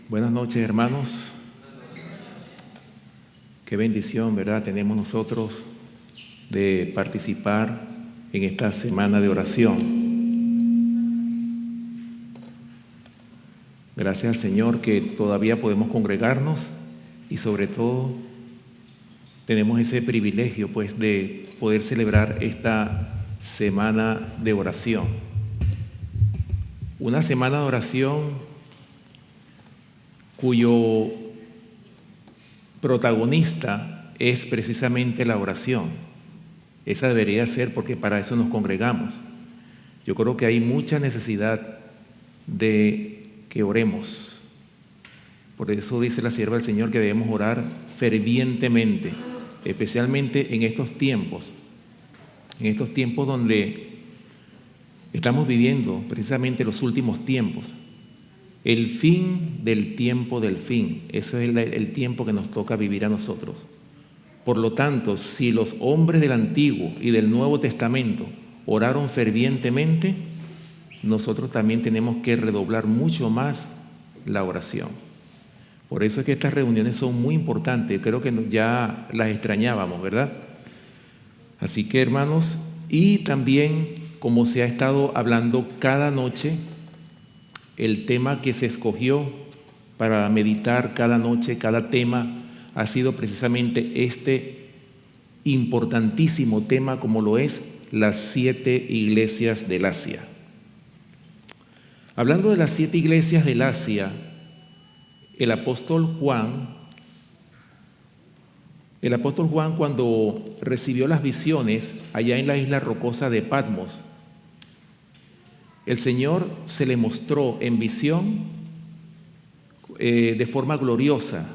Buenas noches, hermanos. Qué bendición, ¿verdad?, tenemos nosotros de participar en esta semana de oración. Gracias al Señor que todavía podemos congregarnos y sobre todo tenemos ese privilegio, pues, de poder celebrar esta semana de oración. Una semana de oración cuyo protagonista es precisamente la oración. Esa debería ser, porque para eso nos congregamos. Yo creo que hay mucha necesidad de que oremos. Por eso dice la sierva del Señor que debemos orar fervientemente, especialmente en estos tiempos donde estamos viviendo precisamente los últimos tiempos. El fin del tiempo del fin, ese es el tiempo que nos toca vivir a nosotros. Por lo tanto, si los hombres del Antiguo y del Nuevo Testamento oraron fervientemente, nosotros también tenemos que redoblar mucho más la oración. Por eso es que estas reuniones son muy importantes. Creo que ya las extrañábamos, ¿verdad? Así que, hermanos, y también, como se ha estado hablando cada noche, el tema que se escogió para meditar cada noche, cada tema, ha sido precisamente este importantísimo tema, como lo es las 7 iglesias del Asia. Hablando de las 7 iglesias del Asia, el apóstol Juan, cuando recibió las visiones allá en la isla rocosa de Patmos, el Señor se le mostró en visión de forma gloriosa,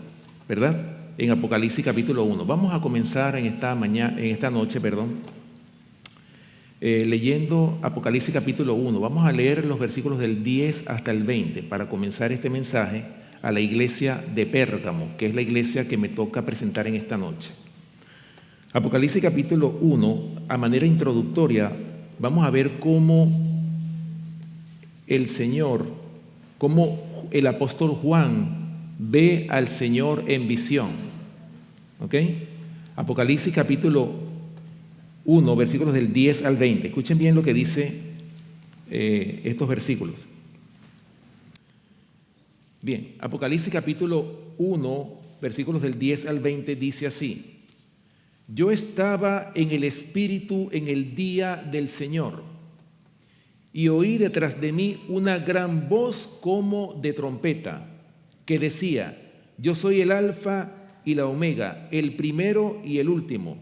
¿verdad? En Apocalipsis capítulo 1. Vamos a comenzar en esta noche, leyendo Apocalipsis capítulo 1. Vamos a leer los versículos del 10 hasta el 20 para comenzar este mensaje a la iglesia de Pérgamo, que es la iglesia que me toca presentar en esta noche. Apocalipsis capítulo 1, a manera introductoria, vamos a ver cómo el apóstol Juan ve al Señor en visión. ¿Ok? Apocalipsis capítulo 1, versículos del 10 al 20. Escuchen bien lo que dice estos versículos. Bien, Apocalipsis capítulo 1, versículos del 10 al 20 dice así: Yo estaba en el Espíritu en el día del Señor, y oí detrás de mí una gran voz como de trompeta, que decía: Yo soy el Alfa y la Omega, el primero y el último.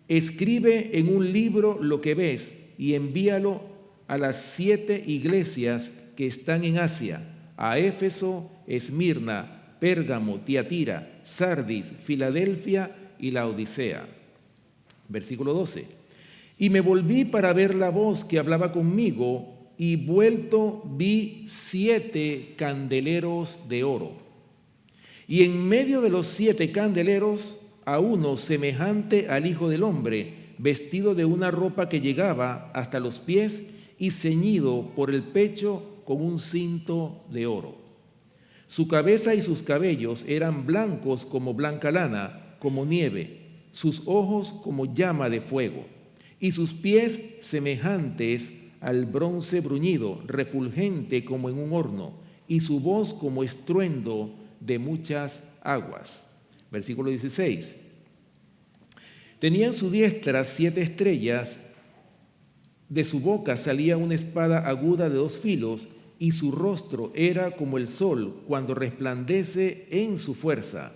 Escribe en un libro lo que ves y envíalo a las 7 iglesias que están en Asia: a Éfeso, Esmirna, Pérgamo, Tiatira, Sardis, Filadelfia y la Odisea. Versículo 12. Y me volví para ver la voz que hablaba conmigo, y vuelto vi 7 candeleros de oro. Y en medio de los 7 candeleros, a uno semejante al Hijo del Hombre, vestido de una ropa que llegaba hasta los pies y ceñido por el pecho con un cinto de oro. Su cabeza y sus cabellos eran blancos como blanca lana, como nieve, sus ojos como llama de fuego, y sus pies semejantes al bronce bruñido, refulgente como en un horno, y su voz como estruendo de muchas aguas. Versículo 16. Tenía en su diestra 7 estrellas, de su boca salía una espada aguda de 2 filos, y su rostro era como el sol cuando resplandece en su fuerza.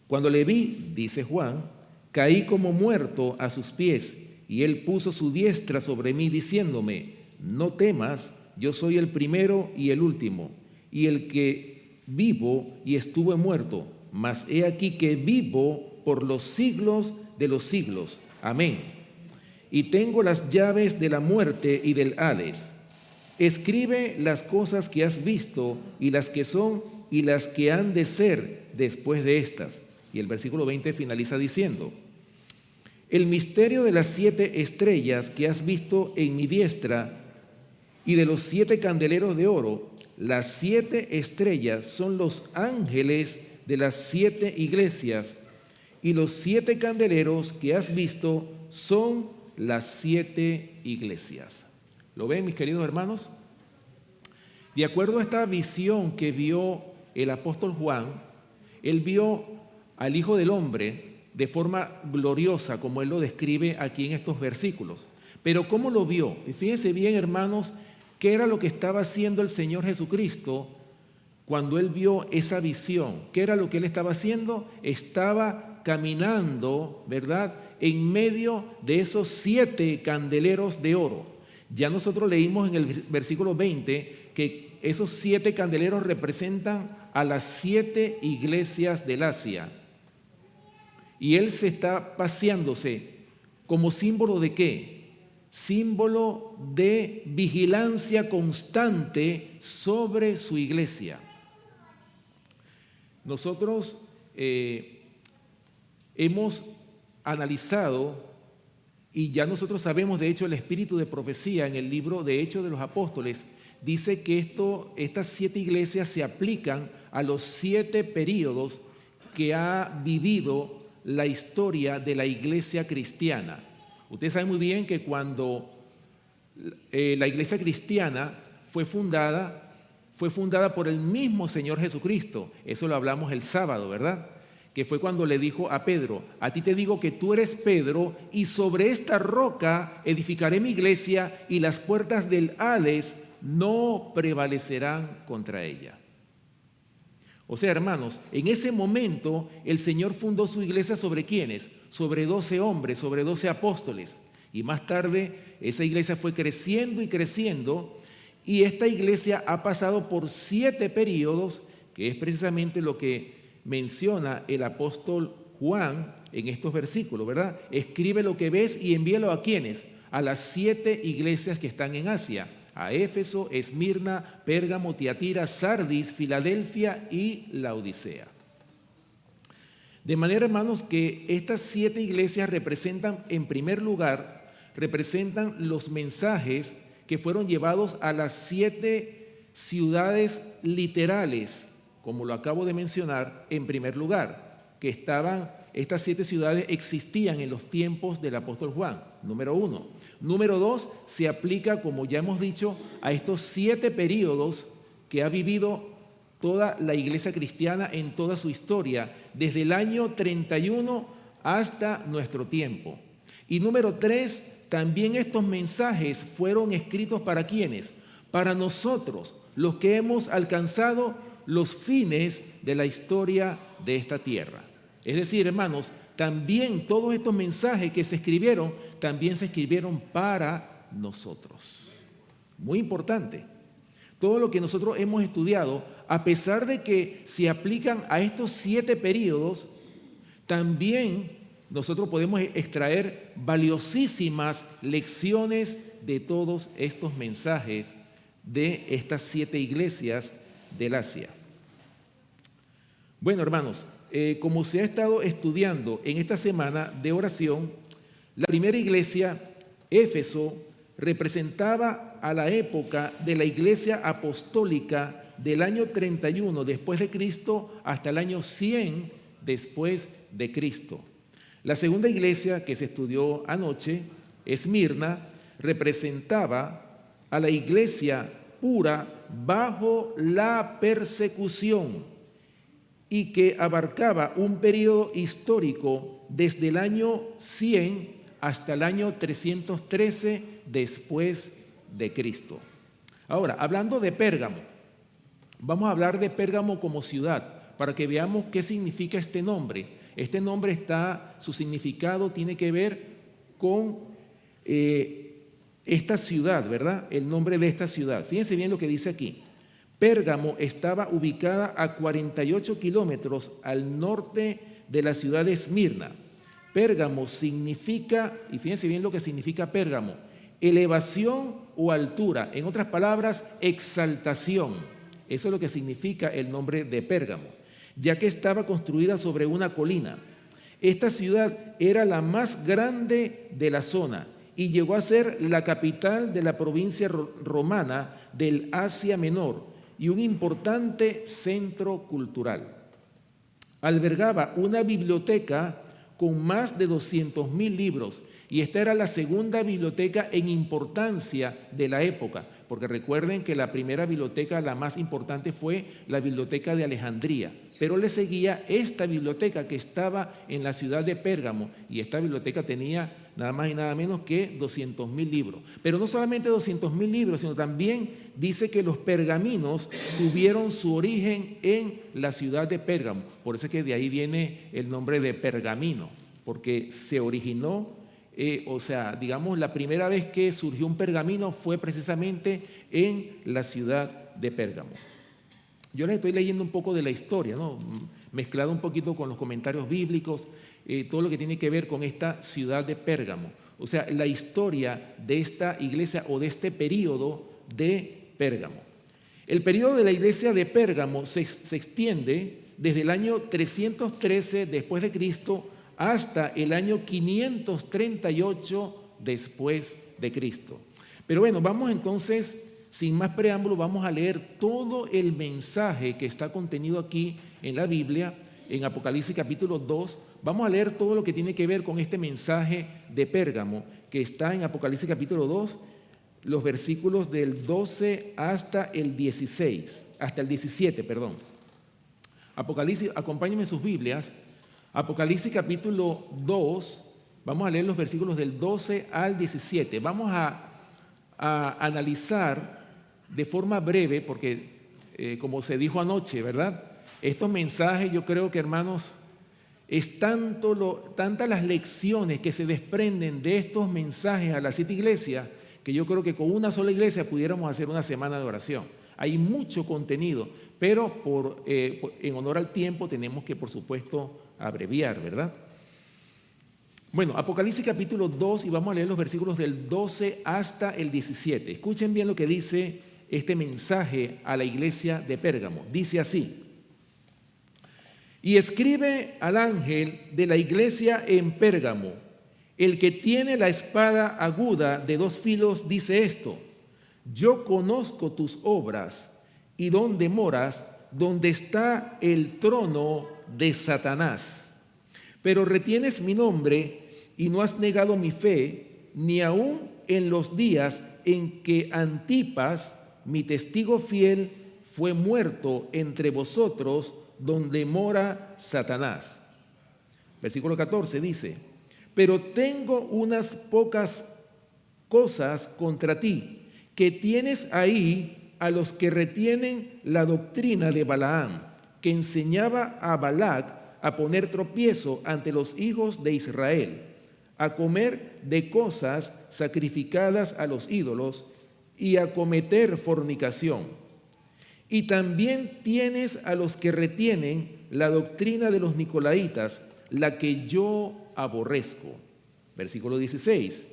Cuando le vi, dice Juan, caí como muerto a sus pies, y él puso su diestra sobre mí, diciéndome: No temas, yo soy el primero y el último, y el que vivo y estuve muerto, mas he aquí que vivo por los siglos de los siglos. Amén. Y tengo las llaves de la muerte y del Hades. Escribe las cosas que has visto, y las que son y las que han de ser después de estas. Y el versículo 20 finaliza diciendo: El misterio de las 7 estrellas que has visto en mi diestra y de los 7 candeleros de oro, Las 7 estrellas son los ángeles de las 7 iglesias, y los 7 candeleros que has visto son las 7 iglesias. ¿Lo ven, mis queridos hermanos? De acuerdo a esta visión que vio el apóstol Juan, él vio al Hijo del Hombre de forma gloriosa, como él lo describe aquí en estos versículos. Pero ¿cómo lo vio? Y fíjense bien, hermanos, qué era lo que estaba haciendo el Señor Jesucristo cuando él vio esa visión. ¿Qué era lo que él estaba haciendo? Estaba caminando, ¿verdad?, en medio de esos 7 candeleros de oro. Ya nosotros leímos en el versículo 20 que esos 7 candeleros representan a las 7 iglesias del Asia. Y él se está paseándose como símbolo ¿de qué? Símbolo de vigilancia constante sobre su iglesia. Nosotros hemos analizado, y ya nosotros sabemos, de hecho, el espíritu de profecía en el libro de Hechos de los Apóstoles dice que estas 7 iglesias se aplican a los 7 períodos que ha vivido la historia de la iglesia cristiana. Ustedes saben muy bien que cuando la iglesia cristiana fue fundada por el mismo Señor Jesucristo. Eso lo hablamos el sábado, ¿verdad? Que fue cuando le dijo a Pedro: a ti te digo que tú eres Pedro, y sobre esta roca edificaré mi iglesia, y las puertas del Hades no prevalecerán contra ella. O sea, hermanos, en ese momento el Señor fundó su iglesia ¿sobre quiénes? Sobre 12 hombres, sobre 12 apóstoles. Y más tarde esa iglesia fue creciendo y creciendo, y esta iglesia ha pasado por 7 períodos, que es precisamente lo que menciona el apóstol Juan en estos versículos, ¿verdad? Escribe lo que ves y envíalo ¿a quiénes? A las 7 iglesias que están en Asia: a Éfeso, Esmirna, Pérgamo, Tiatira, Sardis, Filadelfia y Laodicea. De manera, hermanos, que estas 7 iglesias representan, en primer lugar, representan los mensajes que fueron llevados a las 7 ciudades literales, como lo acabo de mencionar, en primer lugar, que estas 7 ciudades existían en los tiempos del apóstol Juan, número 1. Número 2, se aplica, como ya hemos dicho, a estos 7 períodos que ha vivido toda la iglesia cristiana en toda su historia, desde el año 31 hasta nuestro tiempo. Y número 3, también estos mensajes fueron escritos ¿para quiénes? Para nosotros, los que hemos alcanzado los fines de la historia de esta tierra. Es decir, hermanos, también todos estos mensajes que se escribieron, también se escribieron para nosotros. Muy importante. Todo lo que nosotros hemos estudiado, a pesar de que se aplican a estos 7 períodos, también nosotros podemos extraer valiosísimas lecciones de todos estos mensajes de estas 7 iglesias del Asia. Bueno, hermanos, como se ha estado estudiando en esta semana de oración, la primera iglesia, Éfeso, representaba a la época de la iglesia apostólica del año 31 después de Cristo hasta el año 100 después de Cristo. La segunda iglesia que se estudió anoche, Esmirna, representaba a la iglesia pura bajo la persecución, y que abarcaba un periodo histórico desde el año 100 hasta el año 313 después de Cristo. Ahora, hablando de Pérgamo, vamos a hablar de Pérgamo como ciudad, para que veamos qué significa este nombre. Este nombre su significado tiene que ver con esta ciudad, ¿verdad? El nombre de esta ciudad. Fíjense bien lo que dice aquí. Pérgamo estaba ubicada a 48 kilómetros al norte de la ciudad de Esmirna. Pérgamo significa, y fíjense bien lo que significa Pérgamo, elevación o altura. En otras palabras, exaltación. Eso es lo que significa el nombre de Pérgamo, ya que estaba construida sobre una colina. Esta ciudad era la más grande de la zona y llegó a ser la capital de la provincia romana del Asia Menor, y un importante centro cultural. Albergaba una biblioteca con más de 200.000 libros, y esta era la segunda biblioteca en importancia de la época, porque recuerden que la primera biblioteca, la más importante, fue la biblioteca de Alejandría, pero le seguía esta biblioteca que estaba en la ciudad de Pérgamo, y esta biblioteca tenía nada más y nada menos que 200.000 libros. Pero no solamente 200.000 libros, sino también dice que los pergaminos tuvieron su origen en la ciudad de Pérgamo. Por eso es que de ahí viene el nombre de pergamino, porque se originó, digamos, la primera vez que surgió un pergamino fue precisamente en la ciudad de Pérgamo. Yo les estoy leyendo un poco de la historia, ¿no? Mezclado un poquito con los comentarios bíblicos, todo lo que tiene que ver con esta ciudad de Pérgamo. O sea, la historia de esta iglesia o de este periodo de Pérgamo. El periodo de la iglesia de Pérgamo se extiende desde el año 313 después de Cristo hasta el año 538 después de Cristo. Pero bueno, vamos entonces, sin más preámbulo, vamos a leer todo el mensaje que está contenido aquí en la Biblia, en Apocalipsis capítulo 2. Vamos a leer todo lo que tiene que ver con este mensaje de Pérgamo, que está en Apocalipsis capítulo 2, los versículos del 12 hasta el 17, perdón. Apocalipsis, acompáñenme en sus Biblias. Apocalipsis capítulo 2, vamos a leer los versículos del 12 al 17. Vamos a analizar de forma breve, porque como se dijo anoche, ¿verdad? Estos mensajes, yo creo que, hermanos, es tantas las lecciones que se desprenden de estos mensajes a las 7 iglesias, que yo creo que con una sola iglesia pudiéramos hacer una semana de oración. Hay mucho contenido, pero en honor al tiempo tenemos que, por supuesto, abreviar, ¿verdad? Bueno, Apocalipsis capítulo 2, y vamos a leer los versículos del 12 hasta el 17. Escuchen bien lo que dice este mensaje a la iglesia de Pérgamo. Dice así: y escribe al ángel de la iglesia en Pérgamo, el que tiene la espada aguda de 2 filos, dice esto: yo conozco tus obras y dónde moras, donde está el trono de Satanás. Pero retienes mi nombre y no has negado mi fe, ni aun en los días en que Antipas, mi testigo fiel, fue muerto entre vosotros, donde mora Satanás. Versículo 14 dice: pero tengo unas pocas cosas contra ti, que tienes ahí a los que retienen la doctrina de Balaam, que enseñaba a Balac a poner tropiezo ante los hijos de Israel, a comer de cosas sacrificadas a los ídolos y a cometer fornicación. Y también tienes a los que retienen la doctrina de los nicolaitas, la que yo aborrezco. Versículo 16.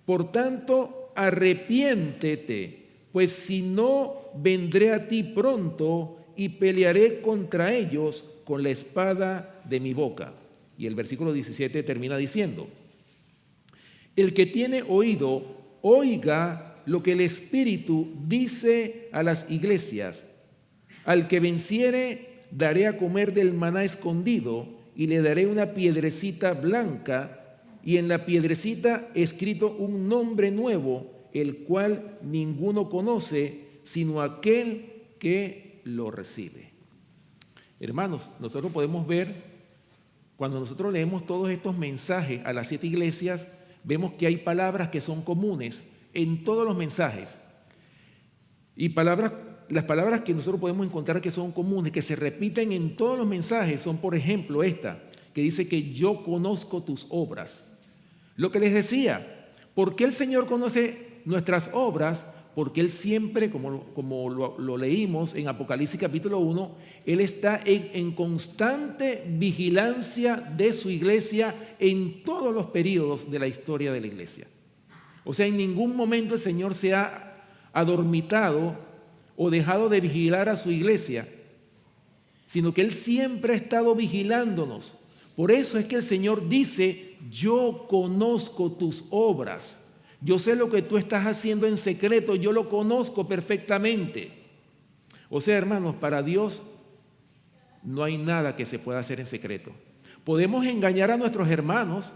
Por tanto, arrepiéntete, pues si no, vendré a ti pronto y pelearé contra ellos con la espada de mi boca. Y el versículo 17 termina diciendo: el que tiene oído, oiga lo que el Espíritu dice a las iglesias. Al que venciere, daré a comer del maná escondido, y le daré una piedrecita blanca, y en la piedrecita escrito un nombre nuevo, el cual ninguno conoce, sino aquel que lo recibe. Hermanos, nosotros podemos ver, cuando nosotros leemos todos estos mensajes a las 7 iglesias, vemos que hay palabras que son comunes en todos los mensajes. Y las palabras que nosotros podemos encontrar que son comunes, que se repiten en todos los mensajes, son, por ejemplo, esta, que dice que yo conozco tus obras. Lo que les decía, ¿por qué el Señor conoce nuestras obras? Porque Él siempre, como lo leímos en Apocalipsis capítulo 1, Él está en constante vigilancia de su iglesia en todos los periodos de la historia de la iglesia. O sea, en ningún momento el Señor se ha adormitado o dejado de vigilar a su iglesia, sino que Él siempre ha estado vigilándonos. Por eso es que el Señor dice: yo conozco tus obras. Yo sé lo que tú estás haciendo en secreto, yo lo conozco perfectamente. O sea, hermanos, para Dios no hay nada que se pueda hacer en secreto. Podemos engañar a nuestros hermanos,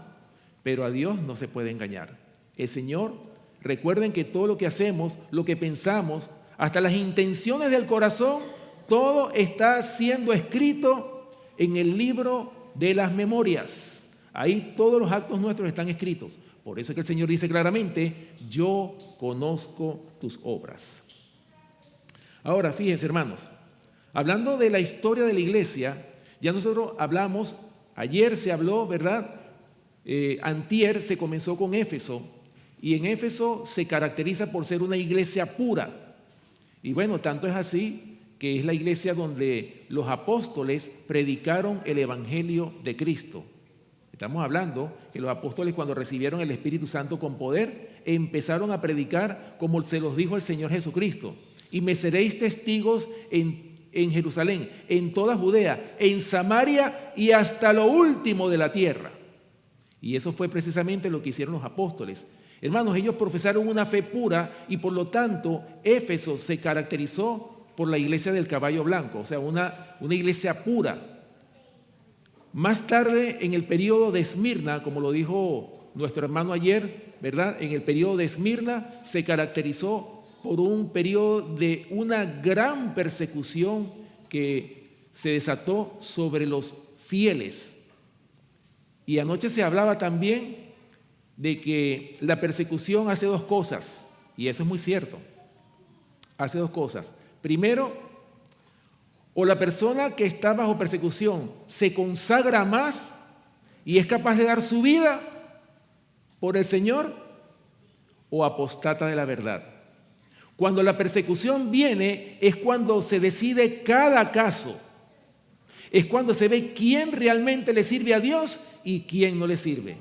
pero a Dios no se puede engañar. El Señor, recuerden que todo lo que hacemos, lo que pensamos, hasta las intenciones del corazón, todo está siendo escrito en el libro de las memorias. Ahí todos los actos nuestros están escritos. Por eso es que el Señor dice claramente, yo conozco tus obras. Ahora, fíjense, hermanos, hablando de la historia de la iglesia, ya nosotros hablamos, ayer se habló, ¿verdad? Antier se comenzó con Éfeso, y en Éfeso se caracteriza por ser una iglesia pura. Y bueno, tanto es así que es la iglesia donde los apóstoles predicaron el evangelio de Cristo. Estamos hablando que los apóstoles, cuando recibieron el Espíritu Santo con poder, empezaron a predicar como se los dijo el Señor Jesucristo. Y me seréis testigos en Jerusalén, en toda Judea, en Samaria y hasta lo último de la tierra. Y eso fue precisamente lo que hicieron los apóstoles. Hermanos, ellos profesaron una fe pura y por lo tanto Éfeso se caracterizó por la iglesia del caballo blanco, o sea, una iglesia pura. Más tarde, en el periodo de Esmirna, como lo dijo nuestro hermano ayer, ¿verdad? En el periodo de Esmirna se caracterizó por un periodo de una gran persecución que se desató sobre los fieles. Y anoche se hablaba también de que la persecución hace dos cosas, y eso es muy cierto. Hace dos cosas. Primero, o la persona que está bajo persecución se consagra más y es capaz de dar su vida por el Señor, o apostata de la verdad. Cuando la persecución viene es cuando se decide cada caso. Es cuando se ve quién realmente le sirve a Dios y quién no le sirve.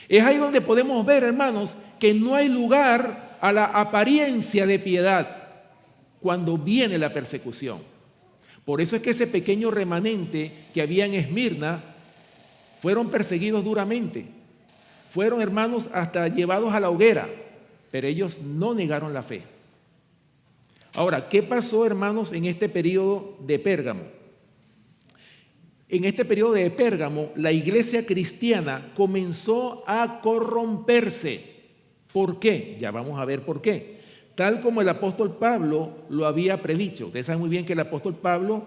Es ahí donde podemos ver, hermanos, que no hay lugar a la apariencia de piedad cuando viene la persecución. Por eso es que ese pequeño remanente que había en Esmirna fueron perseguidos duramente. Fueron, hermanos, hasta llevados a la hoguera, pero ellos no negaron la fe. Ahora, ¿qué pasó, hermanos, en este periodo de Pérgamo? En este periodo de Pérgamo, la iglesia cristiana comenzó a corromperse. ¿Por qué? Ya vamos a ver por qué. Tal como el apóstol Pablo lo había predicho. Ustedes saben muy bien que el apóstol Pablo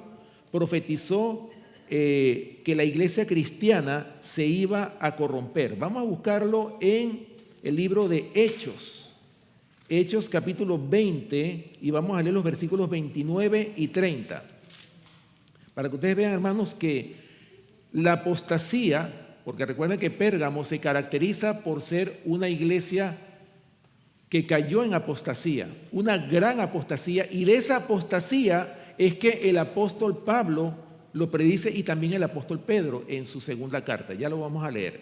profetizó que la iglesia cristiana se iba a corromper. Vamos a buscarlo en el libro de Hechos. Hechos capítulo 20 y vamos a leer los versículos 29 y 30. Para que ustedes vean, hermanos, que la apostasía, porque recuerden que Pérgamo se caracteriza por ser una iglesia que cayó en apostasía, una gran apostasía, y de esa apostasía es que el apóstol Pablo lo predice y también el apóstol Pedro en su segunda carta. Ya lo vamos a leer.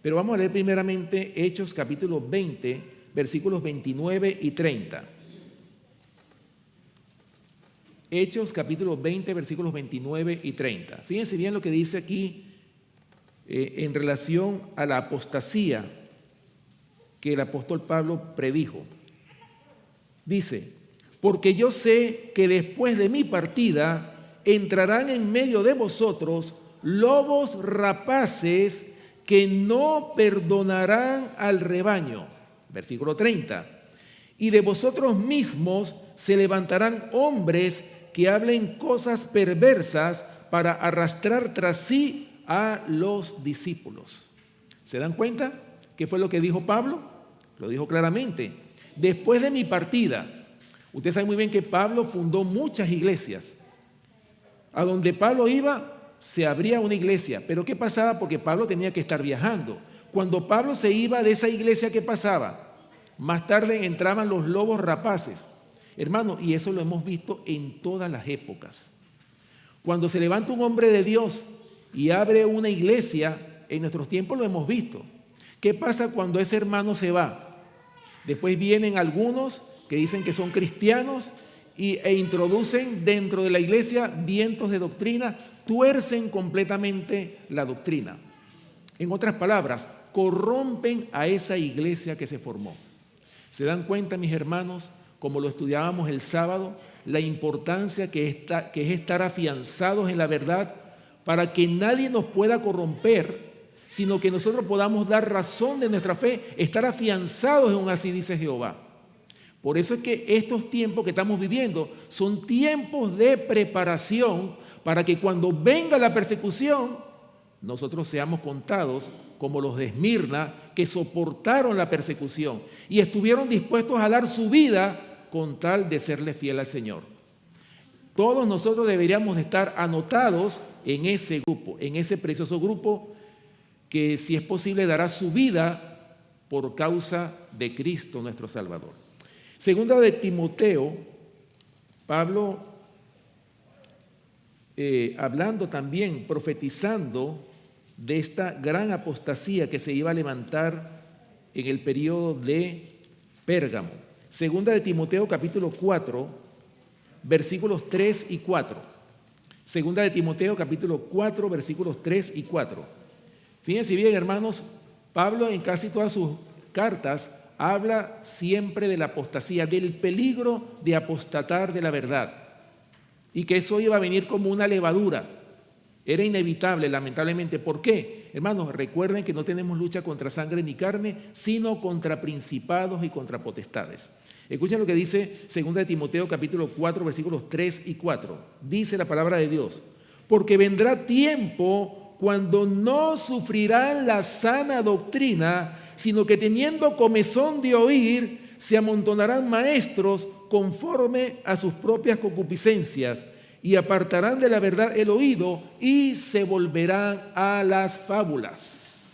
Pero vamos a leer primeramente Hechos capítulo 20, versículos 29 y 30. Hechos capítulo 20, versículos 29 y 30. Fíjense bien lo que dice aquí en relación a la apostasía que el apóstol Pablo predijo. Dice, porque yo sé que después de mi partida entrarán en medio de vosotros lobos rapaces que no perdonarán al rebaño. Versículo 30. Y de vosotros mismos se levantarán hombres que hablen cosas perversas para arrastrar tras sí a los discípulos. ¿Se dan cuenta? ¿Qué fue lo que dijo Pablo? Lo dijo claramente. Después de mi partida, ustedes saben muy bien que Pablo fundó muchas iglesias. A donde Pablo iba, se abría una iglesia. Pero ¿qué pasaba? Porque Pablo tenía que estar viajando. Cuando Pablo se iba de esa iglesia, ¿qué pasaba? Más tarde entraban los lobos rapaces. Hermano, y eso lo hemos visto en todas las épocas. Cuando se levanta un hombre de Dios y abre una iglesia, en nuestros tiempos lo hemos visto. ¿Qué pasa cuando ese hermano se va? Después vienen algunos que dicen que son cristianos e introducen dentro de la iglesia vientos de doctrina, tuercen completamente la doctrina. En otras palabras, corrompen a esa iglesia que se formó. ¿Se dan cuenta, mis hermanos, como lo estudiábamos el sábado? la importancia que es estar afianzados en la verdad para que nadie nos pueda corromper, sino que nosotros podamos dar razón de nuestra fe, estar afianzados en un así dice Jehová. Por eso es que estos tiempos que estamos viviendo son tiempos de preparación para que cuando venga la persecución, nosotros seamos contados como los de Esmirna, que soportaron la persecución y estuvieron dispuestos a dar su vida con tal de serle fiel al Señor. Todos nosotros deberíamos estar anotados en ese grupo, en ese precioso grupo que, si es posible, dará su vida por causa de Cristo nuestro Salvador. Segunda de Timoteo, Pablo, hablando también, profetizando de esta gran apostasía que se iba a levantar en el periodo de Pérgamo. Segunda de Timoteo capítulo 4, versículos 3 y 4. Segunda de Timoteo capítulo 4, versículos 3 y 4. Fíjense bien, hermanos, Pablo en casi todas sus cartas habla siempre de la apostasía, del peligro de apostatar de la verdad y que eso iba a venir como una levadura. Era inevitable, lamentablemente. ¿Por qué? Hermanos, recuerden que no tenemos lucha contra sangre ni carne, sino contra principados y contra potestades. Escuchen lo que dice 2 de Timoteo capítulo 4, versículos 3 y 4. Dice la palabra de Dios: porque vendrá tiempo cuando no sufrirán la sana doctrina, sino que teniendo comezón de oír, se amontonarán maestros conforme a sus propias concupiscencias, y apartarán de la verdad el oído y se volverán a las fábulas.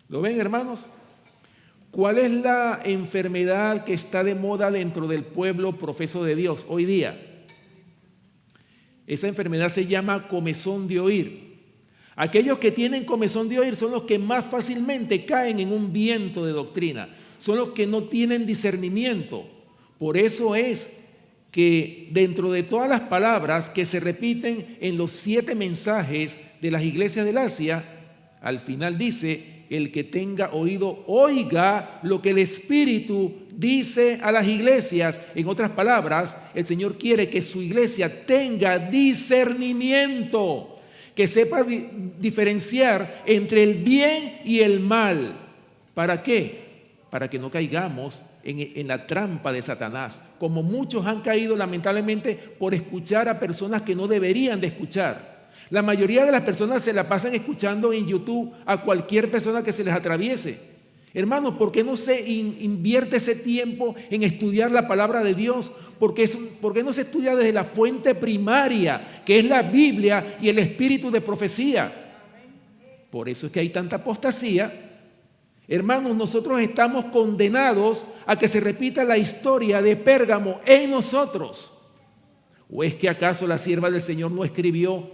¿Lo ven, hermanos? ¿Cuál es la enfermedad que está de moda dentro del pueblo profeso de Dios hoy día? Esa enfermedad se llama comezón de oír. Aquellos que tienen comezón de oír son los que más fácilmente caen en un viento de doctrina. Son los que no tienen discernimiento. Por eso es que dentro de todas las palabras que se repiten en los 7 mensajes de las iglesias del Asia, al final dice: el que tenga oído, oiga lo que el Espíritu dice a las iglesias. En otras palabras, el Señor quiere que su iglesia tenga discernimiento, que sepa diferenciar entre el bien y el mal. ¿Para qué? Para que no caigamos en la trampa de Satanás, como muchos han caído lamentablemente por escuchar a personas que no deberían de escuchar. La mayoría de las personas se la pasan escuchando en YouTube a cualquier persona que se les atraviese. Hermanos, ¿por qué no se invierte ese tiempo en estudiar la palabra de Dios? ¿Por qué no se estudia desde la fuente primaria, que es la Biblia y el espíritu de profecía? Por eso es que hay tanta apostasía. Hermanos, nosotros estamos condenados a que se repita la historia de Pérgamo en nosotros. ¿O es que acaso la sierva del Señor no escribió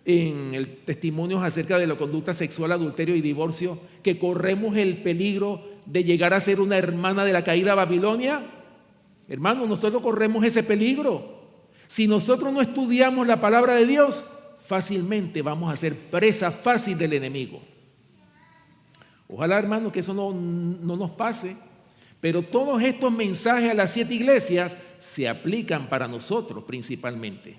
en el testimonio acerca de la conducta sexual, adulterio y divorcio que corremos el peligro de llegar a ser una hermana de la caída Babilonia? Hermanos, nosotros corremos ese peligro. Si nosotros no estudiamos la palabra de Dios, fácilmente vamos a ser presa fácil del enemigo. Ojalá, hermanos, que eso no nos pase, pero todos estos mensajes a las 7 iglesias se aplican para nosotros principalmente.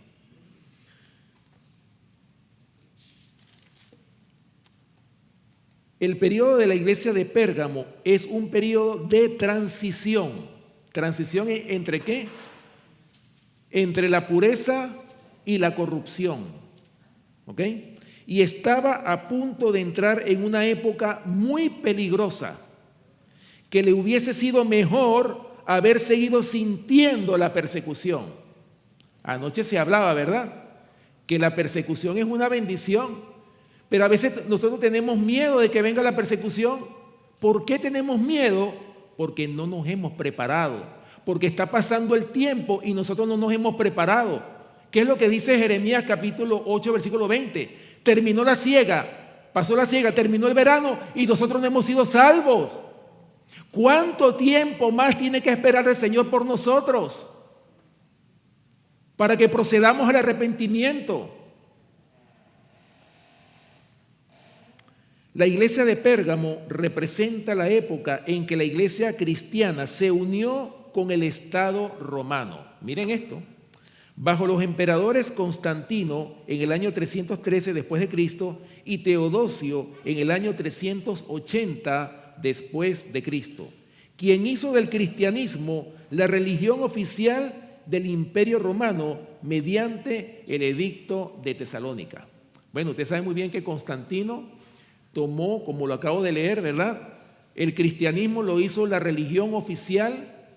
El periodo de la iglesia de Pérgamo es un periodo de transición. ¿Transición entre qué? Entre la pureza y la corrupción. ¿Ok? Y estaba a punto de entrar en una época muy peligrosa, que le hubiese sido mejor haber seguido sintiendo la persecución. Anoche se hablaba, ¿verdad?, que la persecución es una bendición, pero a veces nosotros tenemos miedo de que venga la persecución. ¿Por qué tenemos miedo? Porque no nos hemos preparado, porque está pasando el tiempo y nosotros no nos hemos preparado. ¿Qué es lo que dice Jeremías capítulo 8, versículo 20? Terminó la siega, pasó la siega, terminó el verano y nosotros no hemos sido salvos. ¿Cuánto tiempo más tiene que esperar el Señor por nosotros para que procedamos al arrepentimiento? La iglesia de Pérgamo representa la época en que la iglesia cristiana se unió con el Estado romano. Miren esto. Bajo los emperadores Constantino en el año 313 después de Cristo y Teodosio en el año 380 después de Cristo, quien hizo del cristianismo la religión oficial del Imperio Romano mediante el Edicto de Tesalónica. Bueno, usted sabe muy bien que Constantino tomó, como lo acabo de leer, ¿verdad? El cristianismo lo hizo la religión oficial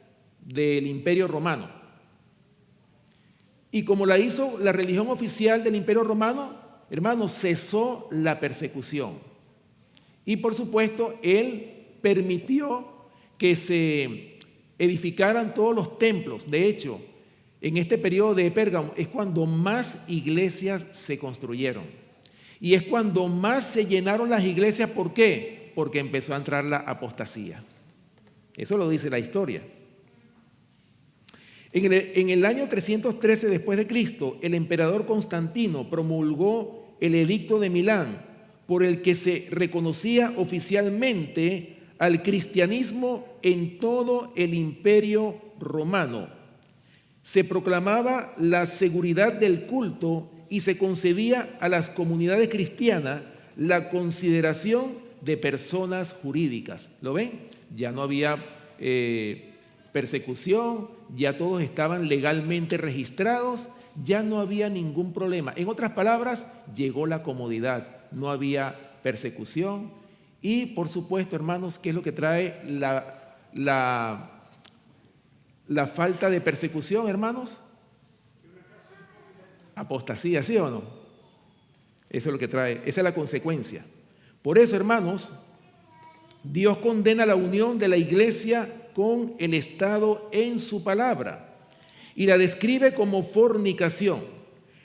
del Imperio Romano. Y como la hizo la religión oficial del Imperio Romano, hermanos, cesó la persecución. Y por supuesto, él permitió que se edificaran todos los templos. De hecho, en este periodo de Pérgamo es cuando más iglesias se construyeron. Y es cuando más se llenaron las iglesias. ¿Por qué? Porque empezó a entrar la apostasía. Eso lo dice la historia. En el año 313 después de Cristo, el emperador Constantino promulgó el Edicto de Milán, por el que se reconocía oficialmente al cristianismo en todo el Imperio Romano. Se proclamaba la seguridad del culto y se concedía a las comunidades cristianas la consideración de personas jurídicas. ¿Lo ven? Ya no había persecución, ya todos estaban legalmente registrados, ya no había ningún problema. En otras palabras, llegó la comodidad, no había persecución. Y por supuesto, hermanos, ¿qué es lo que trae la falta de persecución, hermanos? Apostasía, ¿sí o no? Eso es lo que trae, esa es la consecuencia. Por eso, hermanos, Dios condena la unión de la iglesia con el Estado en su palabra y la describe como fornicación.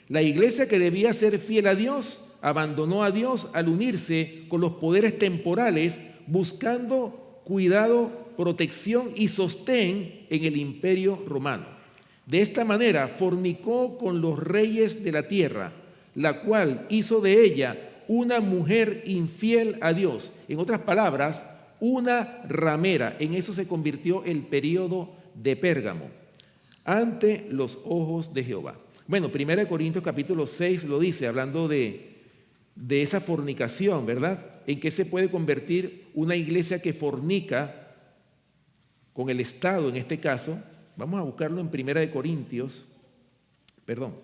La iglesia, que debía ser fiel a Dios, abandonó a Dios al unirse con los poderes temporales, buscando cuidado, protección y sostén en el Imperio Romano. De esta manera fornicó con los reyes de la tierra, la cual hizo de ella una mujer infiel a Dios. En otras palabras, una ramera. En eso se convirtió el período de Pérgamo, ante los ojos de Jehová. Bueno, 1 Corintios capítulo 6 lo dice, hablando de esa fornicación, ¿verdad? En qué se puede convertir una iglesia que fornica con el Estado, en este caso. Vamos a buscarlo en 1 Corintios, perdón.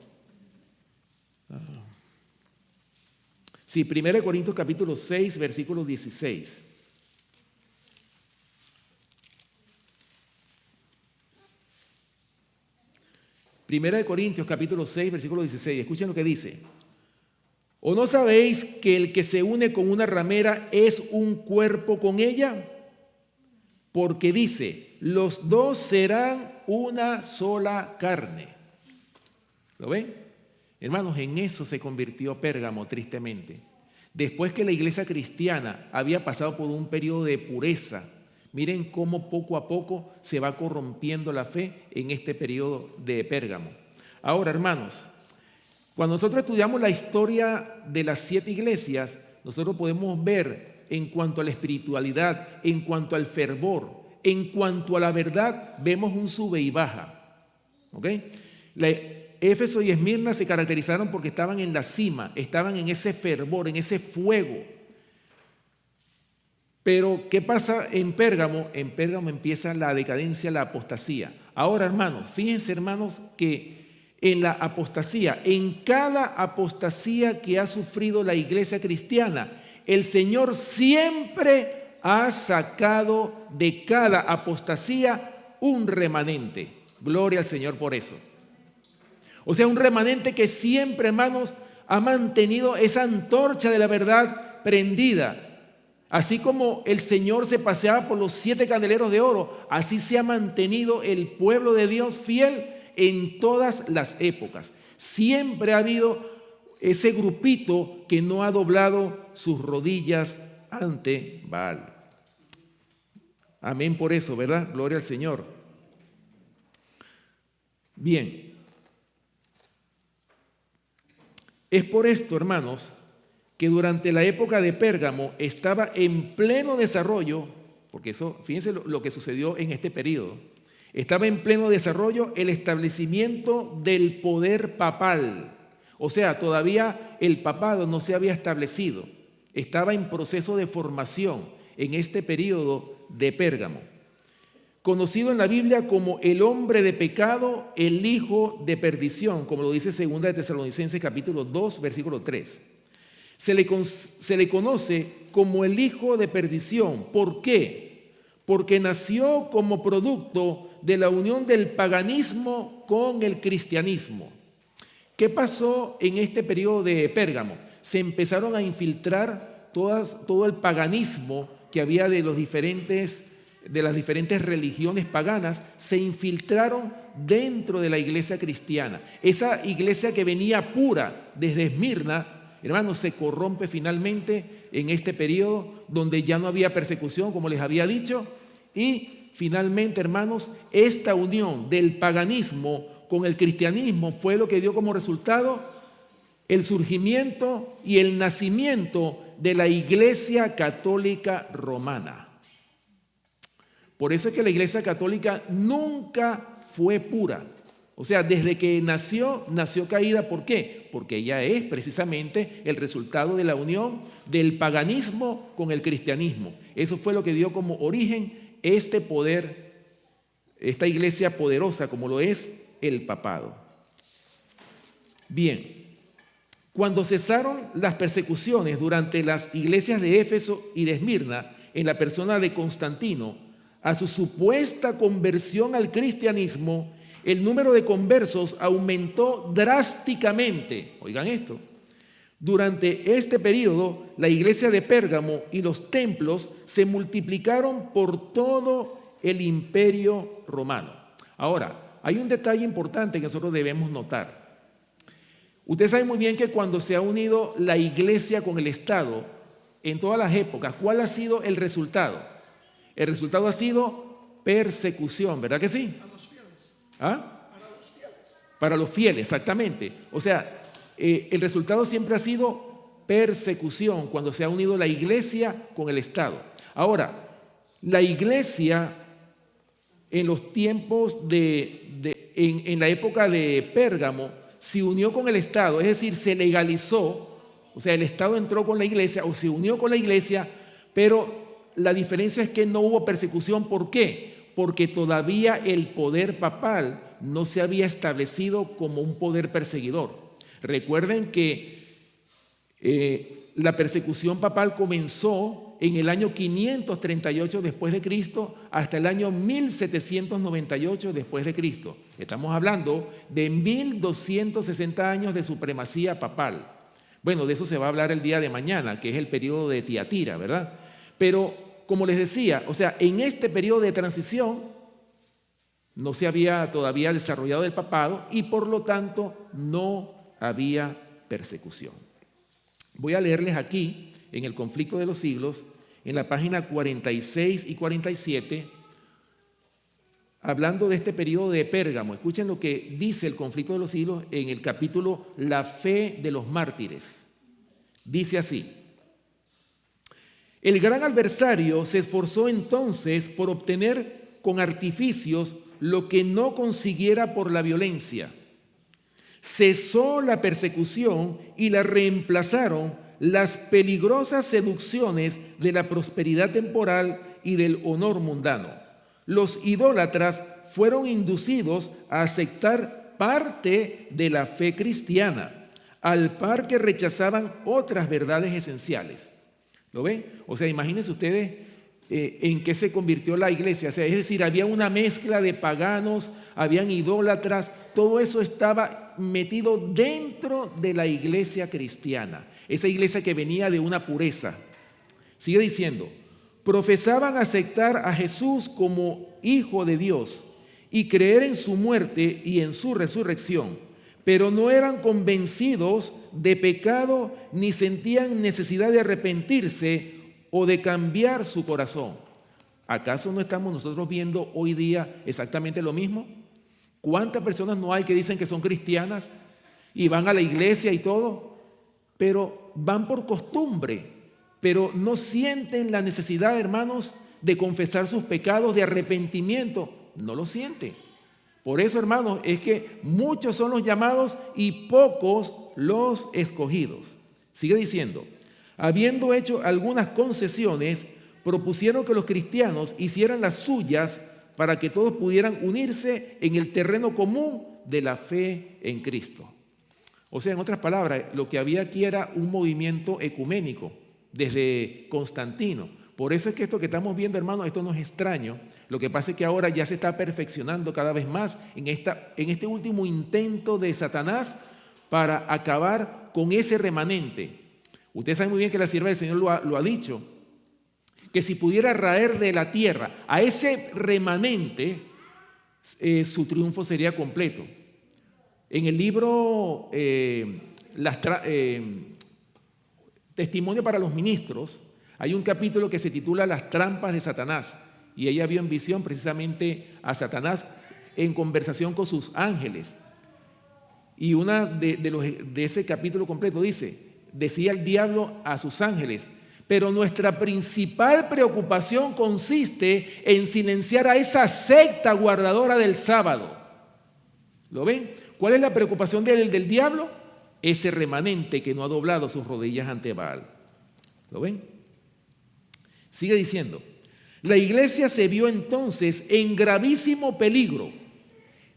Sí, 1 Corintios capítulo 6, versículo 16. 1 Corintios capítulo 6, versículo 16. Escuchen lo que dice. ¿O no sabéis que el que se une con una ramera es un cuerpo con ella? Porque dice, los dos serán una sola carne. ¿Lo ven? Hermanos, en eso se convirtió Pérgamo, tristemente. Después que la iglesia cristiana había pasado por un periodo de pureza, miren cómo poco a poco se va corrompiendo la fe en este periodo de Pérgamo. Ahora, hermanos, cuando nosotros estudiamos la historia de las 7 iglesias, nosotros podemos ver en cuanto a la espiritualidad, en cuanto al fervor, en cuanto a la verdad, vemos un sube y baja. ¿Ok? Éfeso y Esmirna se caracterizaron porque estaban en la cima, estaban en ese fervor, en ese fuego. Pero, ¿qué pasa en Pérgamo? En Pérgamo empieza la decadencia, la apostasía. Ahora, hermanos, fíjense, hermanos, que en la apostasía, en cada apostasía que ha sufrido la iglesia cristiana, el Señor siempre ha sacado de cada apostasía un remanente. Gloria al Señor por eso. O sea, un remanente que siempre, hermanos, ha mantenido esa antorcha de la verdad prendida. Así como el Señor se paseaba por los 7 candeleros de oro, así se ha mantenido el pueblo de Dios fiel en todas las épocas. Siempre ha habido ese grupito que no ha doblado sus rodillas ante Baal. Amén por eso, ¿verdad? Gloria al Señor. Bien. Es por esto, hermanos, que durante la época de Pérgamo estaba en pleno desarrollo, porque eso, fíjense lo que sucedió en este periodo. Estaba en pleno desarrollo el establecimiento del poder papal. O sea, todavía el papado no se había establecido. Estaba en proceso de formación en este periodo de Pérgamo. Conocido en la Biblia como el hombre de pecado, el hijo de perdición, como lo dice 2 de Tesalonicenses capítulo 2, versículo 3. Se le conoce como el hijo de perdición. ¿Por qué? Porque nació como producto de la unión del paganismo con el cristianismo. ¿Qué pasó en este periodo de Pérgamo? Se empezaron a infiltrar todo el paganismo que había de las diferentes religiones paganas, se infiltraron dentro de la iglesia cristiana. Esa iglesia que venía pura desde Esmirna, hermanos, se corrompe finalmente en este periodo donde ya no había persecución, como les había dicho, y finalmente, hermanos, esta unión del paganismo con el cristianismo fue lo que dio como resultado el surgimiento y el nacimiento de la Iglesia Católica Romana. Por eso es que la Iglesia Católica nunca fue pura. O sea, desde que nació caída. ¿Por qué? Porque ella es precisamente el resultado de la unión del paganismo con el cristianismo. Eso fue lo que dio como origen este poder, esta iglesia poderosa como lo es el papado. Bien, cuando cesaron las persecuciones durante las iglesias de Éfeso y de Esmirna, en la persona de Constantino, a su supuesta conversión al cristianismo, el número de conversos aumentó drásticamente. Oigan esto. Durante este periodo, la iglesia de Pérgamo y los templos se multiplicaron por todo el imperio romano. Ahora, hay un detalle importante que nosotros debemos notar. Ustedes saben muy bien que cuando se ha unido la iglesia con el Estado, en todas las épocas, ¿cuál ha sido el resultado? El resultado ha sido persecución, ¿verdad que sí? A los fieles. ¿Ah? Para los fieles. Para los fieles, exactamente. O sea, el resultado siempre ha sido persecución cuando se ha unido la iglesia con el Estado. Ahora, la iglesia en los tiempos en la época de Pérgamo se unió con el Estado, es decir, se legalizó, o sea, el Estado entró con la iglesia o se unió con la iglesia, pero la diferencia es que no hubo persecución. ¿Por qué? Porque todavía el poder papal no se había establecido como un poder perseguidor. Recuerden que la persecución papal comenzó en el año 538 después de Cristo hasta el año 1798 después de Cristo. Estamos hablando de 1260 años de supremacía papal. Bueno, de eso se va a hablar el día de mañana, que es el periodo de Tiatira, ¿verdad? Pero, como les decía, o sea, en este periodo de transición no se había todavía desarrollado el papado y por lo tanto no había persecución. Voy a leerles aquí, en el Conflicto de los Siglos, en la página 46 y 47, hablando de este periodo de Pérgamo. Escuchen lo que dice el Conflicto de los Siglos en el capítulo La fe de los mártires. Dice así: el gran adversario se esforzó entonces por obtener con artificios lo que no consiguiera por la violencia. Cesó la persecución y la reemplazaron las peligrosas seducciones de la prosperidad temporal y del honor mundano. Los idólatras fueron inducidos a aceptar parte de la fe cristiana, al par que rechazaban otras verdades esenciales. ¿Lo ven? O sea, imagínense ustedes en qué se convirtió la iglesia. O sea, es decir, había una mezcla de paganos, habían idólatras, todo eso estaba metido dentro de la iglesia cristiana, esa iglesia que venía de una pureza. Sigue diciendo: profesaban aceptar a Jesús como Hijo de Dios y creer en su muerte y en su resurrección, pero no eran convencidos de pecado ni sentían necesidad de arrepentirse o de cambiar su corazón. ¿Acaso no estamos nosotros viendo hoy día exactamente lo mismo? ¿Cuántas personas no hay que dicen que son cristianas y van a la iglesia y todo, pero van por costumbre, pero no sienten la necesidad, hermanos, de confesar sus pecados, de arrepentimiento? no lo siente. Por eso, hermanos, es que muchos son los llamados y pocos los escogidos. Sigue diciendo, habiendo hecho algunas concesiones, propusieron que los cristianos hicieran las suyas para que todos pudieran unirse en el terreno común de la fe en Cristo. O sea, en otras palabras, lo que había aquí era un movimiento ecuménico desde Constantino. Por eso es que esto que estamos viendo, hermanos, esto no es extraño. Lo que pasa es que ahora ya se está perfeccionando cada vez más en este último intento de Satanás para acabar con ese remanente. Usted sabe muy bien que la sierva del Señor lo ha dicho, que si pudiera raer de la tierra a ese remanente, su triunfo sería completo. En el libro Testimonio para los Ministros, hay un capítulo que se titula Las trampas de Satanás, y ella vio en visión precisamente a Satanás en conversación con sus ángeles. Y una de ese capítulo completo decía el diablo a sus ángeles, pero nuestra principal preocupación consiste en silenciar a esa secta guardadora del sábado. ¿Lo ven? ¿Cuál es la preocupación del diablo? Ese remanente que no ha doblado sus rodillas ante Baal. ¿Lo ven? Sigue diciendo, la iglesia se vio entonces en gravísimo peligro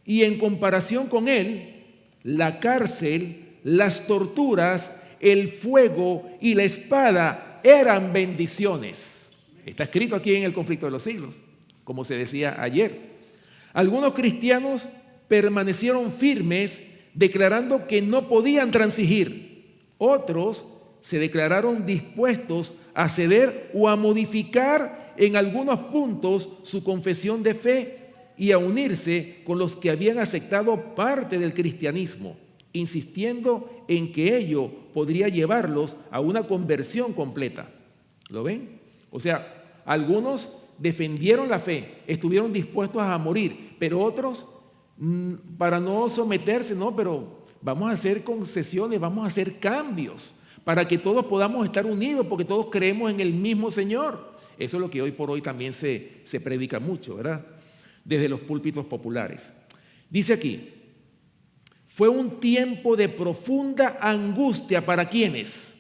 y en comparación con él, la cárcel, las torturas, el fuego y la espada eran bendiciones. Está escrito aquí en el Conflicto de los Siglos, como se decía ayer. Algunos cristianos permanecieron firmes declarando que no podían transigir. Otros se declararon dispuestos a ceder o a modificar en algunos puntos su confesión de fe y a unirse con los que habían aceptado parte del cristianismo, insistiendo en que ello podría llevarlos a una conversión completa. ¿Lo ven? O sea, algunos defendieron la fe, estuvieron dispuestos a morir, pero otros, para no someterse, no, pero vamos a hacer concesiones, vamos a hacer cambios para que todos podamos estar unidos, porque todos creemos en el mismo Señor. Eso es lo que hoy por hoy también se predica mucho, ¿verdad? Desde los púlpitos populares. Dice aquí, fue un tiempo de profunda angustia para ¿quiénes?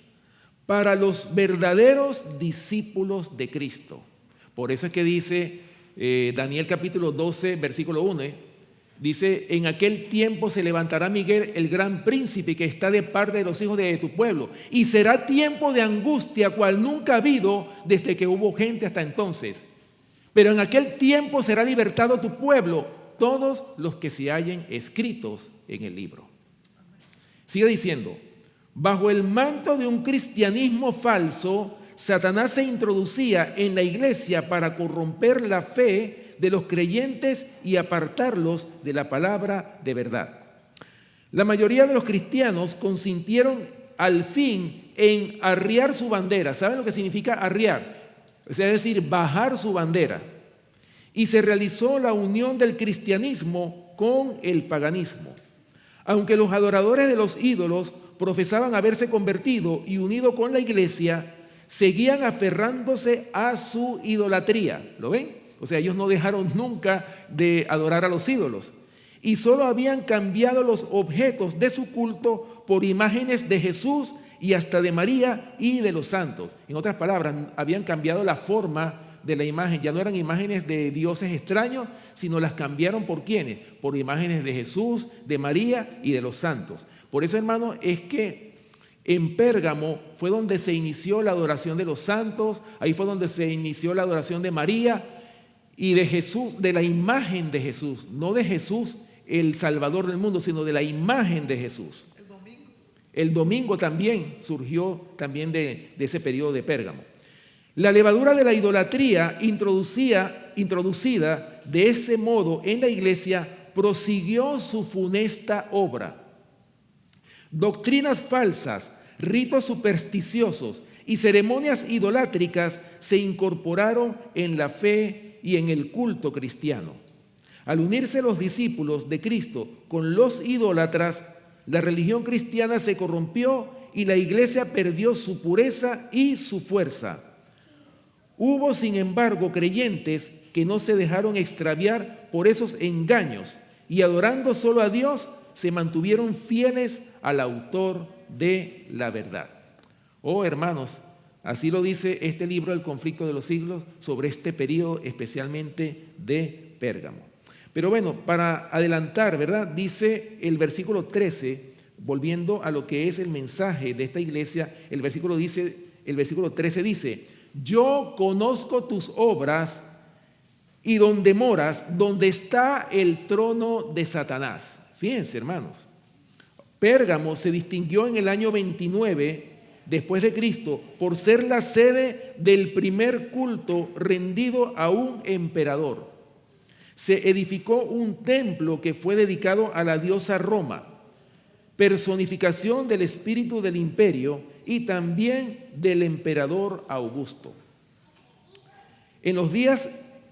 Para los verdaderos discípulos de Cristo. Por eso es que dice Daniel capítulo 12, versículo 1, dice, en aquel tiempo se levantará Miguel, el gran príncipe que está de parte de los hijos de tu pueblo, y será tiempo de angustia cual nunca ha habido desde que hubo gente hasta entonces. Pero en aquel tiempo será libertado tu pueblo, todos los que se hallen escritos en el libro. Sigue diciendo, bajo el manto de un cristianismo falso, Satanás se introducía en la iglesia para corromper la fe de los creyentes y apartarlos de la palabra de verdad. La mayoría de los cristianos consintieron al fin en arriar su bandera. ¿Saben lo que significa arriar? Es decir, bajar su bandera. Y se realizó la unión del cristianismo con el paganismo. Aunque los adoradores de los ídolos profesaban haberse convertido y unido con la iglesia, seguían aferrándose a su idolatría. ¿Lo ven? O sea, ellos no dejaron nunca de adorar a los ídolos. Y solo habían cambiado los objetos de su culto por imágenes de Jesús y hasta de María y de los santos. En otras palabras, habían cambiado la forma de la imagen. Ya no eran imágenes de dioses extraños, sino las cambiaron ¿por quiénes? Por imágenes de Jesús, de María y de los santos. Por eso, hermanos, es que en Pérgamo fue donde se inició la adoración de los santos, ahí fue donde se inició la adoración de María y de Jesús, de la imagen de Jesús, no de Jesús el Salvador del mundo, sino de la imagen de Jesús. El domingo también surgió también de ese periodo de Pérgamo. La levadura de la idolatría introducida de ese modo en la iglesia prosiguió su funesta obra. Doctrinas falsas, ritos supersticiosos y ceremonias idolátricas se incorporaron en la fe y en el culto cristiano. Al unirse los discípulos de Cristo con los idólatras, la religión cristiana se corrompió y la iglesia perdió su pureza y su fuerza. Hubo, sin embargo, creyentes que no se dejaron extraviar por esos engaños y adorando solo a Dios, se mantuvieron fieles al autor de la verdad. Oh, hermanos, así lo dice este libro, El conflicto de los siglos, sobre este periodo especialmente de Pérgamo. Pero bueno, para adelantar, ¿verdad? Dice el versículo 13, volviendo a lo que es el mensaje de esta iglesia, el versículo 13 dice: yo conozco tus obras y donde moras, donde está el trono de Satanás. Fíjense, hermanos, Pérgamo se distinguió en el año 29 después de Cristo por ser la sede del primer culto rendido a un emperador. Se edificó un templo que fue dedicado a la diosa Roma, personificación del espíritu del imperio y también del emperador Augusto. En los días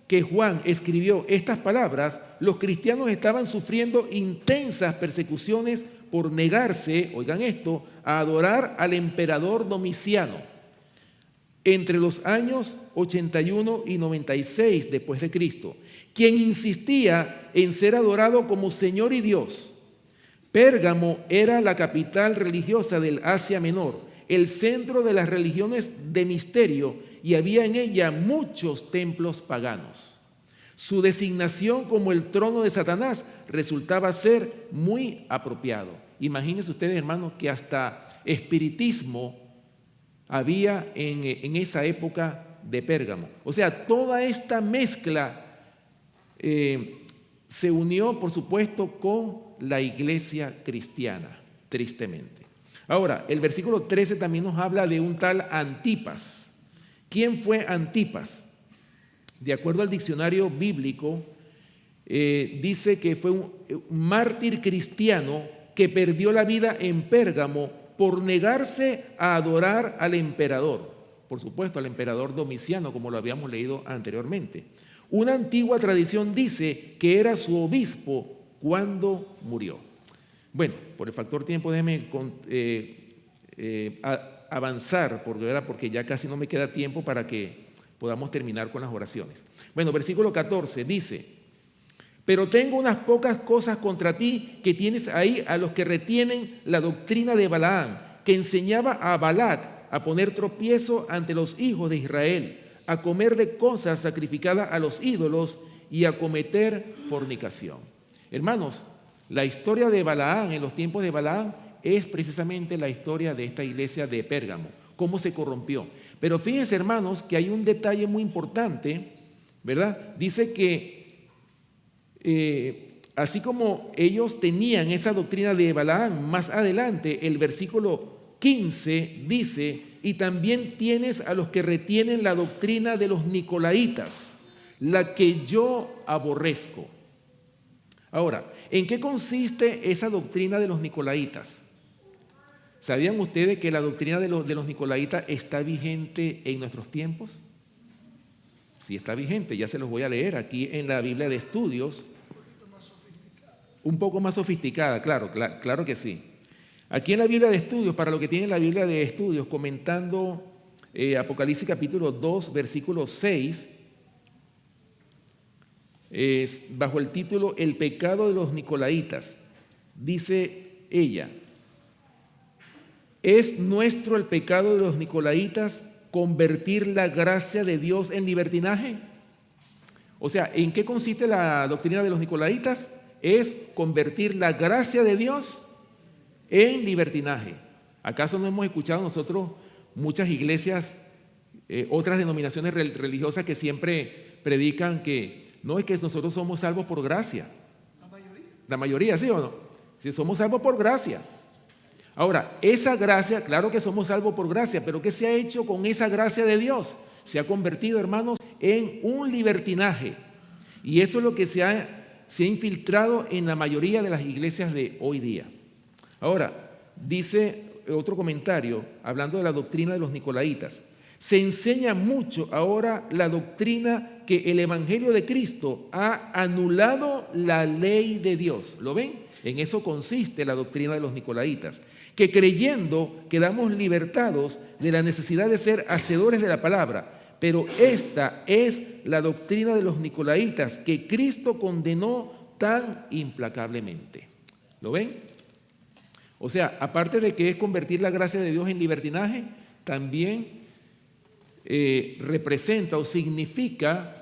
que Juan escribió estas palabras, los cristianos estaban sufriendo intensas persecuciones por negarse, oigan esto, a adorar al emperador Domiciano entre los años 81 y 96 después de Cristo, quien insistía en ser adorado como Señor y Dios. Pérgamo era la capital religiosa del Asia Menor, el centro de las religiones de misterio, y había en ella muchos templos paganos. Su designación como el trono de Satanás resultaba ser muy apropiado. Imagínense ustedes, hermanos, que hasta espiritismo había en esa época de Pérgamo. O sea, toda esta mezcla se unió, por supuesto, con la iglesia cristiana, tristemente. Ahora, el versículo 13 también nos habla de un tal Antipas. ¿Quién fue Antipas? De acuerdo al diccionario bíblico, dice que fue un mártir cristiano que perdió la vida en Pérgamo por negarse a adorar al emperador. Por supuesto, al emperador Domiciano, como lo habíamos leído anteriormente. Una antigua tradición dice que era su obispo cuando murió. Bueno, por el factor tiempo, déjeme avanzar, porque ya casi no me queda tiempo para que podamos terminar con las oraciones. Bueno, versículo 14 dice: pero tengo unas pocas cosas contra ti, que tienes ahí a los que retienen la doctrina de Balaam, que enseñaba a Balac a poner tropiezo ante los hijos de Israel, a comer de cosas sacrificadas a los ídolos y a cometer fornicación. Hermanos, la historia de Balaam en los tiempos de Balaam es precisamente la historia de esta iglesia de Pérgamo, cómo se corrompió. Pero fíjense, hermanos, que hay un detalle muy importante, ¿verdad? Dice que así como ellos tenían esa doctrina de Balaam, más adelante el versículo 15 dice: y también tienes a los que retienen la doctrina de los nicolaitas, la que yo aborrezco. Ahora, ¿en qué consiste esa doctrina de los nicolaitas? ¿Sabían ustedes que la doctrina de los nicolaitas está vigente en nuestros tiempos? Sí, está vigente, ya se los voy a leer aquí en la Biblia de Estudios. Un poco más sofisticada, claro que sí. Aquí en la Biblia de Estudios, para lo que tiene la Biblia de Estudios, comentando Apocalipsis capítulo 2, versículo 6, bajo el título El pecado de los nicolaitas, dice ella: ¿es nuestro el pecado de los nicolaitas convertir la gracia de Dios en libertinaje? O sea, ¿en qué consiste la doctrina de los nicolaitas? Es convertir la gracia de Dios en libertinaje. ¿Acaso no hemos escuchado nosotros muchas iglesias, otras denominaciones religiosas que siempre predican que no, es que nosotros somos salvos por gracia? La mayoría, ¿sí o no? Si somos salvos por gracia. Ahora, esa gracia, claro que somos salvos por gracia, pero ¿qué se ha hecho con esa gracia de Dios? Se ha convertido, hermanos, en un libertinaje. Y eso es lo que se ha infiltrado en la mayoría de las iglesias de hoy día. Ahora, dice otro comentario, hablando de la doctrina de los nicolaitas: se enseña mucho ahora la doctrina que el Evangelio de Cristo ha anulado la ley de Dios. ¿Lo ven? En eso consiste la doctrina de los nicolaitas, que creyendo quedamos libertados de la necesidad de ser hacedores de la palabra, Pero esta es la doctrina de los nicolaítas que Cristo condenó tan implacablemente. ¿Lo ven? O sea, aparte de que es convertir la gracia de Dios en libertinaje, también representa o significa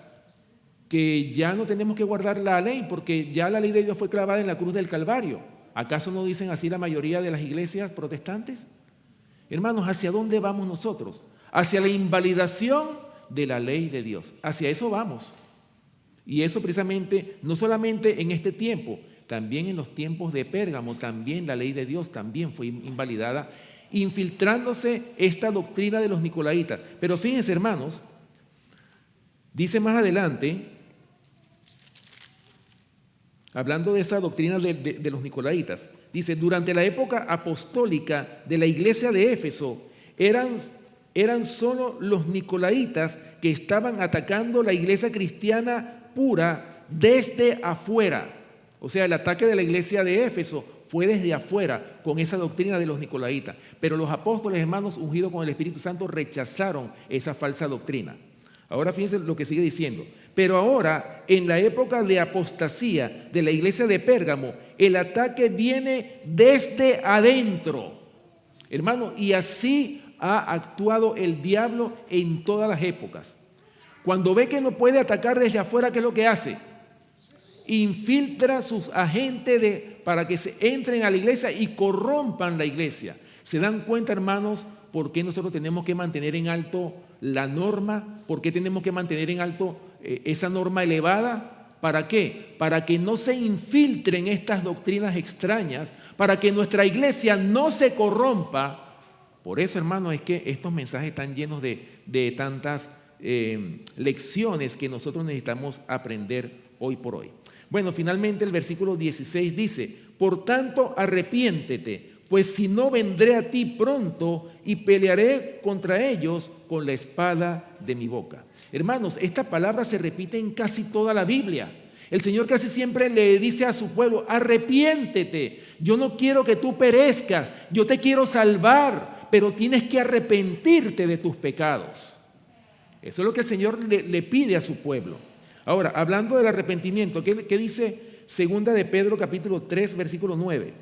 que ya no tenemos que guardar la ley, porque ya la ley de Dios fue clavada en la cruz del Calvario. ¿Acaso no dicen así la mayoría de las iglesias protestantes? Hermanos, ¿hacia dónde vamos nosotros? Hacia la invalidación de la ley de Dios. Hacia eso vamos. Y eso precisamente, no solamente en este tiempo, también en los tiempos de Pérgamo, también la ley de Dios también fue invalidada, infiltrándose esta doctrina de los nicolaítas. Pero fíjense, hermanos, dice más adelante, hablando de esa doctrina de los nicolaítas, dice, durante la época apostólica de la iglesia de Éfeso, eran solo los nicolaítas que estaban atacando la iglesia cristiana pura desde afuera. O sea, el ataque de la iglesia de Éfeso fue desde afuera con esa doctrina de los nicolaítas. Pero los apóstoles, hermanos, ungidos con el Espíritu Santo, rechazaron esa falsa doctrina. Ahora fíjense lo que sigue diciendo. Pero ahora, en la época de apostasía de la iglesia de Pérgamo, el ataque viene desde adentro. Hermano, y así ha actuado el diablo en todas las épocas. Cuando ve que no puede atacar desde afuera, ¿qué es lo que hace? Infiltra sus agentes para que se entren a la iglesia y corrompan la iglesia. ¿Se dan cuenta, hermanos, por qué nosotros tenemos que mantener en alto la norma? ¿Por qué tenemos que mantener en alto esa norma elevada? ¿Para qué? Para que no se infiltren estas doctrinas extrañas, para que nuestra iglesia no se corrompa. Por eso, hermanos, es que estos mensajes están llenos de tantas lecciones que nosotros necesitamos aprender hoy por hoy. Bueno, finalmente el versículo 16 dice, por tanto arrepiéntete, pues si no vendré a ti pronto y pelearé contra ellos con la espada de mi boca. Hermanos, esta palabra se repite en casi toda la Biblia. El Señor casi siempre le dice a su pueblo, arrepiéntete, yo no quiero que tú perezcas, yo te quiero salvar, pero tienes que arrepentirte de tus pecados. Eso es lo que el Señor le pide a su pueblo. Ahora, hablando del arrepentimiento, ¿qué dice Segunda de Pedro capítulo 3, versículo 9?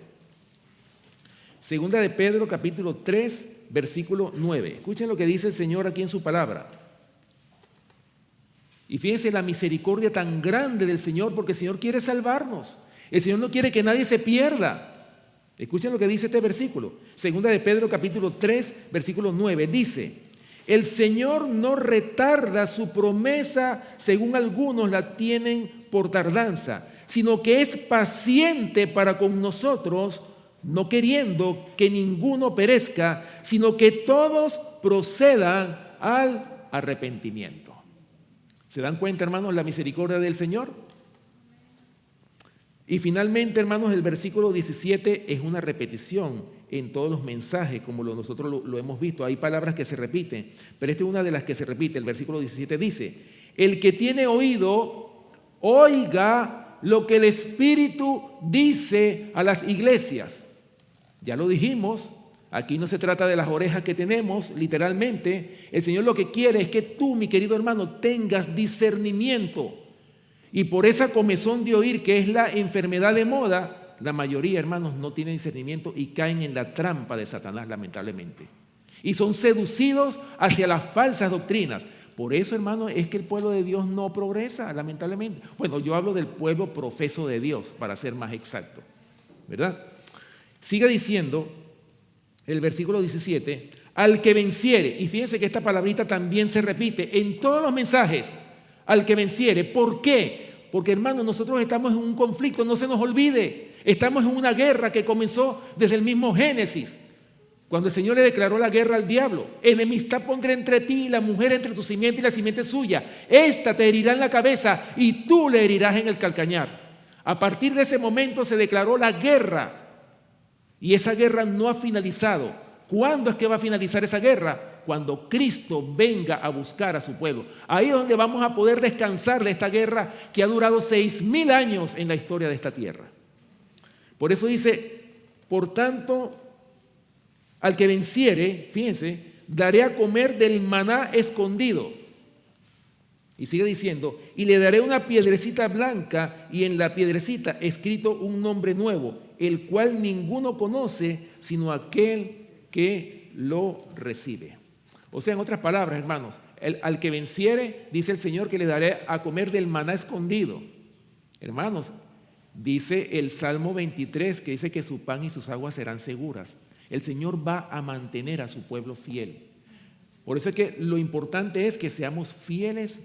Segunda de Pedro capítulo 3, versículo 9. Escuchen lo que dice el Señor aquí en su palabra. Y fíjense la misericordia tan grande del Señor, porque el Señor quiere salvarnos. El Señor no quiere que nadie se pierda. Escuchen lo que dice este versículo. Segunda de Pedro capítulo 3, versículo 9. Dice, el Señor no retarda su promesa, según algunos la tienen por tardanza, sino que es paciente para con nosotros, no queriendo que ninguno perezca, sino que todos procedan al arrepentimiento. ¿Se dan cuenta, hermanos, la misericordia del Señor? Y finalmente, hermanos, el versículo 17 es una repetición en todos los mensajes, como nosotros lo hemos visto. Hay palabras que se repiten, pero esta es una de las que se repite. El versículo 17 dice, el que tiene oído, oiga lo que el Espíritu dice a las iglesias. Ya lo dijimos, aquí no se trata de las orejas que tenemos, literalmente. El Señor lo que quiere es que tú, mi querido hermano, tengas discernimiento. Y por esa comezón de oír, que es la enfermedad de moda, la mayoría, hermanos, no tienen discernimiento y caen en la trampa de Satanás, lamentablemente. Y son seducidos hacia las falsas doctrinas. Por eso, hermanos, es que el pueblo de Dios no progresa, lamentablemente. Bueno, yo hablo del pueblo profeso de Dios, para ser más exacto, ¿verdad? Sigue diciendo el versículo 17, al que venciere, y fíjense que esta palabrita también se repite en todos los mensajes, al que venciere. ¿Por qué? Porque, hermanos, nosotros estamos en un conflicto, no se nos olvide. Estamos en una guerra que comenzó desde el mismo Génesis, cuando el Señor le declaró la guerra al diablo. Enemistad pondré entre ti y la mujer, entre tu simiente y la simiente suya. Esta te herirá en la cabeza y tú le herirás en el calcañar. A partir de ese momento se declaró la guerra y esa guerra no ha finalizado. ¿Cuándo es que va a finalizar esa guerra? Cuando Cristo venga a buscar a su pueblo. Ahí es donde vamos a poder descansar de esta guerra que ha durado 6,000 años en la historia de esta tierra. Por eso dice, por tanto, al que venciere, fíjense, daré a comer del maná escondido. Y sigue diciendo, y le daré una piedrecita blanca y en la piedrecita escrito un nombre nuevo, el cual ninguno conoce sino aquel que lo recibe. O sea, en otras palabras, hermanos, al que venciere, dice el Señor que le daré a comer del maná escondido. Hermanos, dice el Salmo 23 que dice que su pan y sus aguas serán seguras. El Señor va a mantener a su pueblo fiel. Por eso es que lo importante es que seamos fieles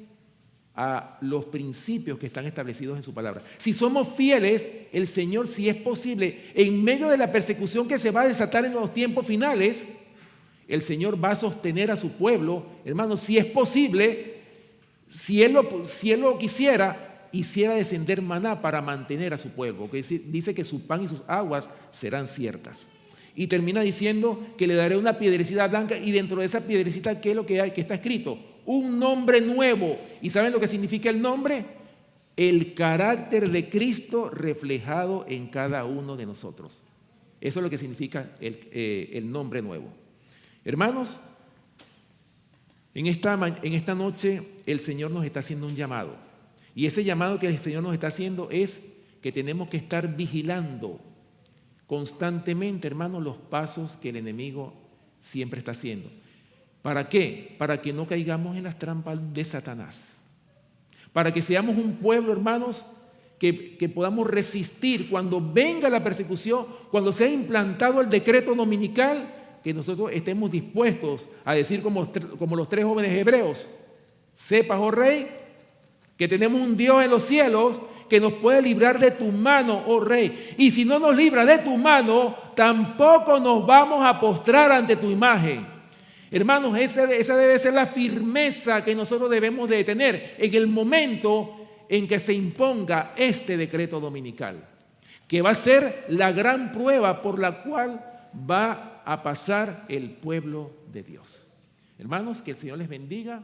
a los principios que están establecidos en su palabra. Si somos fieles, el Señor, si es posible, en medio de la persecución que se va a desatar en los tiempos finales, el Señor va a sostener a su pueblo. Hermanos, si es posible, si Él lo quisiera, hiciera descender maná para mantener a su pueblo, que dice que su pan y sus aguas serán ciertas. Y termina diciendo que le daré una piedrecita blanca y dentro de esa piedrecita, ¿qué es lo que hay? Que está escrito un nombre nuevo. ¿Y saben lo que significa el nombre? El carácter de Cristo reflejado en cada uno de nosotros. Eso es lo que significa el nombre nuevo. Hermanos, en esta noche el Señor nos está haciendo un llamado. Y ese llamado que el Señor nos está haciendo es que tenemos que estar vigilando constantemente, hermanos, los pasos que el enemigo siempre está haciendo. ¿Para qué? Para que no caigamos en las trampas de Satanás. Para que seamos un pueblo, hermanos, que podamos resistir cuando venga la persecución, cuando sea implantado el decreto dominical, que nosotros estemos dispuestos a decir como los 3 jóvenes hebreos: sepas, oh rey, que tenemos un Dios en los cielos que nos puede librar de tu mano, oh rey. Y si no nos libra de tu mano, tampoco nos vamos a postrar ante tu imagen. Hermanos, esa debe ser la firmeza que nosotros debemos de tener en el momento en que se imponga este decreto dominical, que va a ser la gran prueba por la cual va a pasar el pueblo de Dios. Hermanos, que el Señor les bendiga.